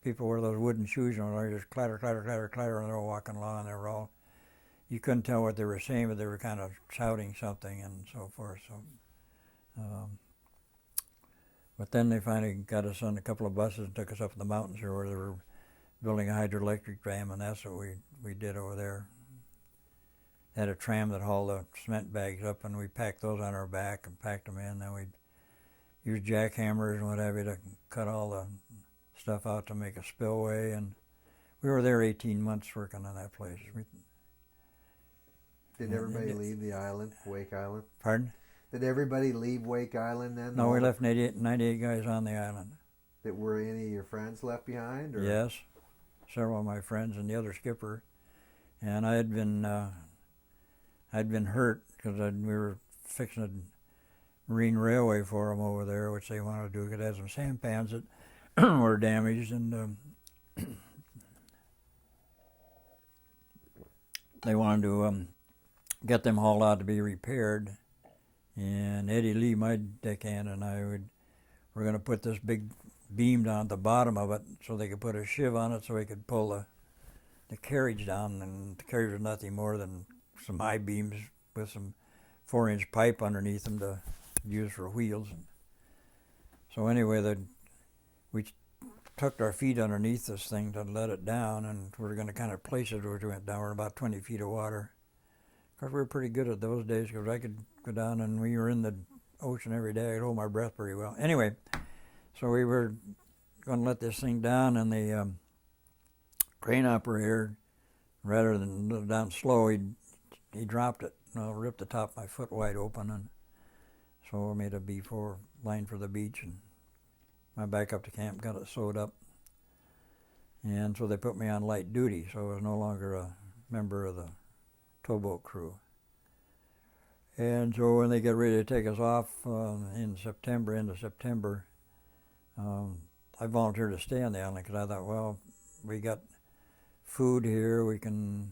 people wear those wooden shoes and they just clatter, clatter, clatter, clatter, and they're all walking along. They were all, you couldn't tell what they were saying, but they were kind of shouting something and so forth. So, but then they finally got us on a couple of buses and took us up in the mountains here, where they were building a hydroelectric dam, and that's what we did over there. Had a tram that hauled the cement bags up, and we packed those on our back and packed them in. Then we'd use jackhammers and what have you to cut all the stuff out to make a spillway, and we were there 18 months working on that place. Did everybody leave the island, Wake Island? Pardon? Did everybody leave Wake Island then? No, we left 98 guys on the island. Were any of your friends left behind? Or? Yes, several of my friends and the other skipper. And I'd been hurt because we were fixing a marine railway for them over there, which they wanted to do. It had some sampans that were damaged, and they wanted to get them hauled out to be repaired. And Eddie Lee, my deckhand, and I were going to put this big beam down at the bottom of it so they could put a shiv on it so we could pull the carriage down. And the carriage was nothing more than some high beams with some 4-inch pipe underneath them to use for wheels. So anyway, we tucked our feet underneath this thing to let it down, and we were going to kind of place it where we went down. We're about 20 feet of water. Of course, we were pretty good at those days because I could go down, and we were in the ocean every day. I could hold my breath pretty well. Anyway, so we were going to let this thing down, and the crane operator, rather than let it down slow, he dropped it. Ripped the top of my foot wide open, and So I made a B4 line for the beach and went back up to camp, got it sewed up. And so they put me on light duty, so I was no longer a member of the towboat crew. And so when they get ready to take us off in September, end of September, I volunteered to stay on the island because I thought, well, we got food here, we can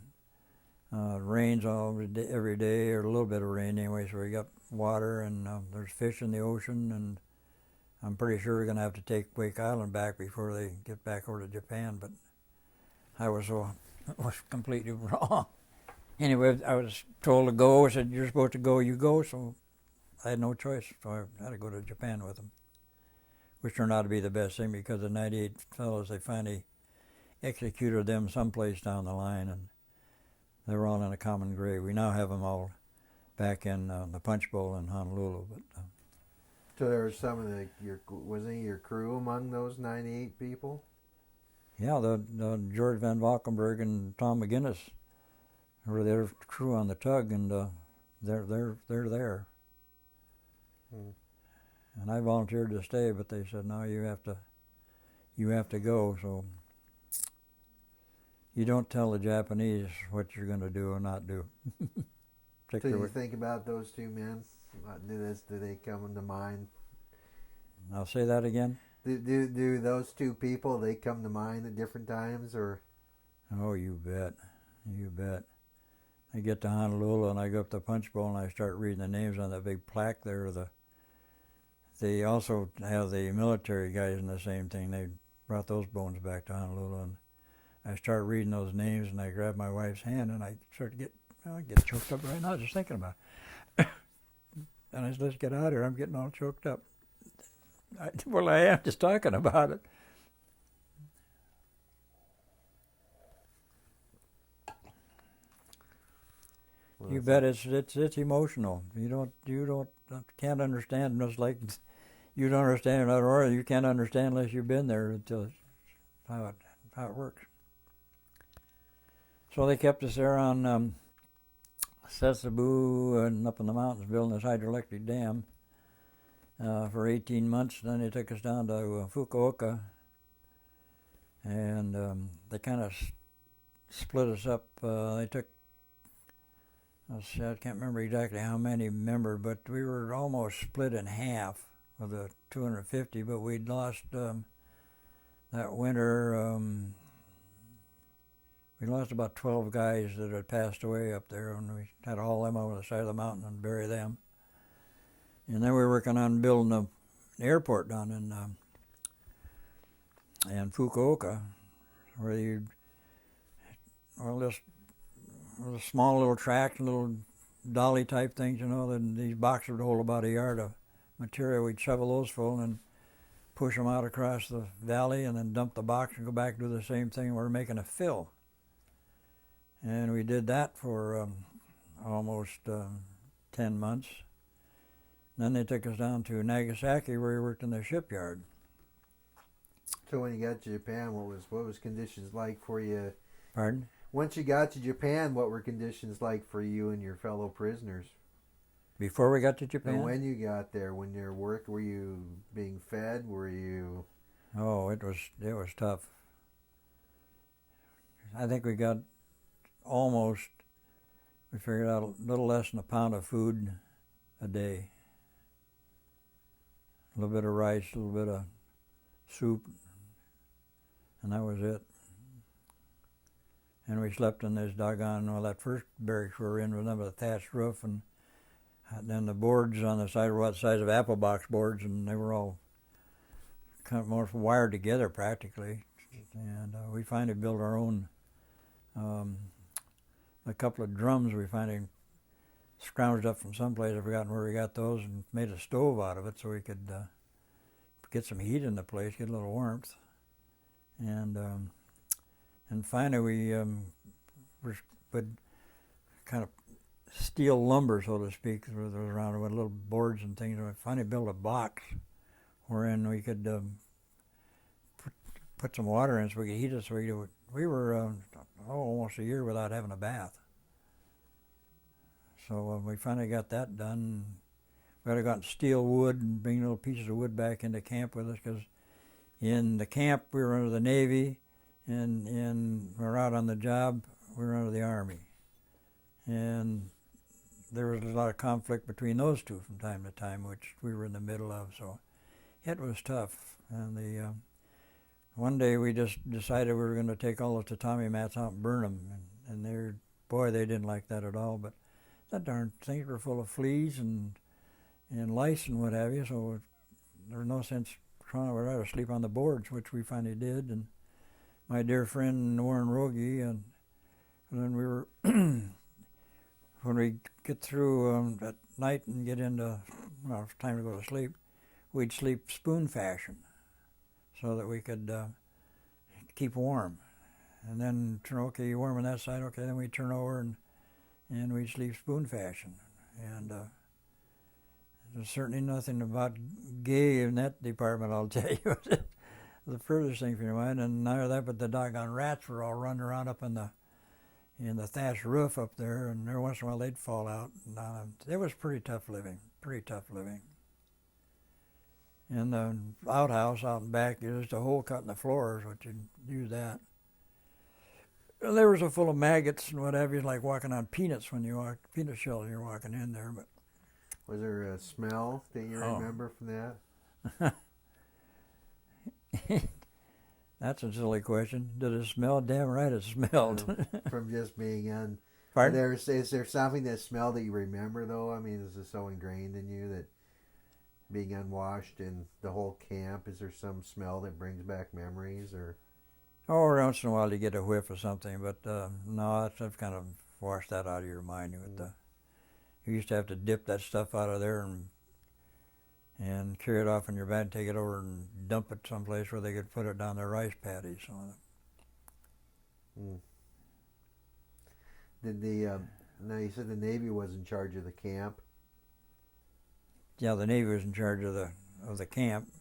rains every day, or a little bit of rain anyway, so we got water, and there's fish in the ocean, and I'm pretty sure we're going to have to take Wake Island back before they get back over to Japan, but I was completely wrong. Anyway, I was told to go. I said, you're supposed to go, you go, so I had no choice, so I had to go to Japan with them, which turned out to be the best thing because the 98 fellows, they finally executed them someplace down the line, and they were all in a common grave. We now have them all back in the Punch Bowl in Honolulu. But so there was some of wasn't your crew among those 98 people? Yeah, the George Van Valkenburg and Tom McGinnis were their crew on the tug, and they're there. Hmm. And I volunteered to stay, but they said no, you have to go. So you don't tell the Japanese what you're going to do or not do. So you think about those two men? Do they come to mind? I'll say that again. Do those two people, they come to mind at different times, or? Oh, you bet. I get to Honolulu and I go up to Punch Bowl and I start reading the names on that big plaque there. They also have the military guys in the same thing. They brought those bones back to Honolulu, and I start reading those names and I grab my wife's hand and I start to get choked up right now just thinking about it. And I said, let's get out of here. I'm getting all choked up. I am just talking about it. Well, you bet it's emotional. You can't understand. Just like you don't understand another or you can't understand unless you've been there until how it works. So they kept us there on Sasebo and up in the mountains building this hydroelectric dam for 18 months. Then they took us down to Fukuoka, and they kind of split us up. They took, I can't remember exactly how many members, but we were almost split in half of the 250, but we'd lost that winter. We lost about 12 guys that had passed away up there, and we had to haul them over the side of the mountain and bury them. And then we were working on building an airport down in Fukuoka, where just small little tracks, little dolly type things, then these boxes would hold about a yard of material. We'd shovel those full and push them out across the valley and then dump the box and go back and do the same thing. We're making a fill. And we did that for almost 10 months. Then they took us down to Nagasaki, where we worked in the shipyard. So when you got to Japan, what was conditions like for you? Pardon? Once you got to Japan, what were conditions like for you and your fellow prisoners? Before we got to Japan? And when you got there, when your work, were you being fed? Were you? Oh, it was tough. I think we got we figured out a little less than a pound of food a day. A little bit of rice, a little bit of soup, and that was it. And we slept in this that first barracks we were in was under the thatched roof, and then the boards on the side were the size of apple box boards, and they were all kind of more wired together practically. And we finally built our own, a couple of drums we finally scrounged up from someplace. I've forgotten where we got those, and made a stove out of it so we could get some heat in the place, get a little warmth. And finally we would kind of steel lumber, so to speak, around with little boards and things. And we finally built a box wherein we could put some water in so we could heat it. So we were almost a year without having a bath. So we finally got that done. we had gotten steel wood and bring little pieces of wood back into camp with us, because in the camp we were under the Navy, and when we were out on the job we were under the Army. And there was a lot of conflict between those two from time to time, which we were in the middle of, so it was tough. And one day we just decided we were going to take all the tatami mats out and burn them, and they didn't like that at all. But that darn things were full of fleas and lice and what have you, so there was no sense trying to sleep on the boards, which we finally did. And my dear friend Warren Rogie, and then we were when we get through at night and get into, well, it's time to go to sleep, we'd sleep spoon fashion so that we could keep warm. And then okay, you're warm on that side, okay, then we'd turn over and we'd sleep spoon fashion. And there's certainly nothing about gay in that department, I'll tell you. The furthest thing from your mind. And neither that, but the doggone rats were all running around up in the thatched roof up there, and every once in a while they'd fall out. It was pretty tough living. And the outhouse out in back, there's just a hole cut in the floor, so you'd use that. And there was a full of maggots and what have you, like walking on peanuts when you walked, peanut shells when you're walking in there. But was there a smell that you remember from that? That's a silly question. Did it smell? Damn right it smelled. From just being in. Pardon? Is there something that smell that you remember, though? I mean, is it so ingrained in you that being unwashed in the whole camp, is there some smell that brings back memories? Or every once in a while you get a whiff of something, but no, I've kind of washed that out of your mind. You used to have to dip that stuff out of there and carry it off in your bag, take it over and dump it someplace where they could put it down their rice paddies. Did now you said the Navy was in charge of the camp? Yeah, the Navy was in charge of the camp.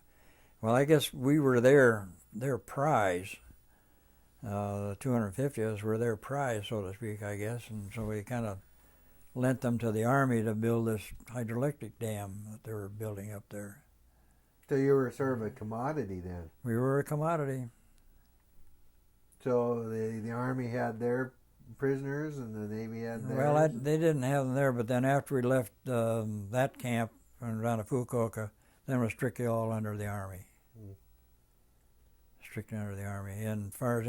Well, I guess we were their prize. The 250th were their prize, so to speak, I guess, and so we kind of lent them to the Army to build this hydroelectric dam that they were building up there. So you were sort of a commodity then? We were a commodity. So the Army had their prisoners and the Navy had theirs? Well, they didn't have them there, but then after we left that camp and down to Fukuoka, then it was strictly all under the Army. Strictly under the Army. And as far as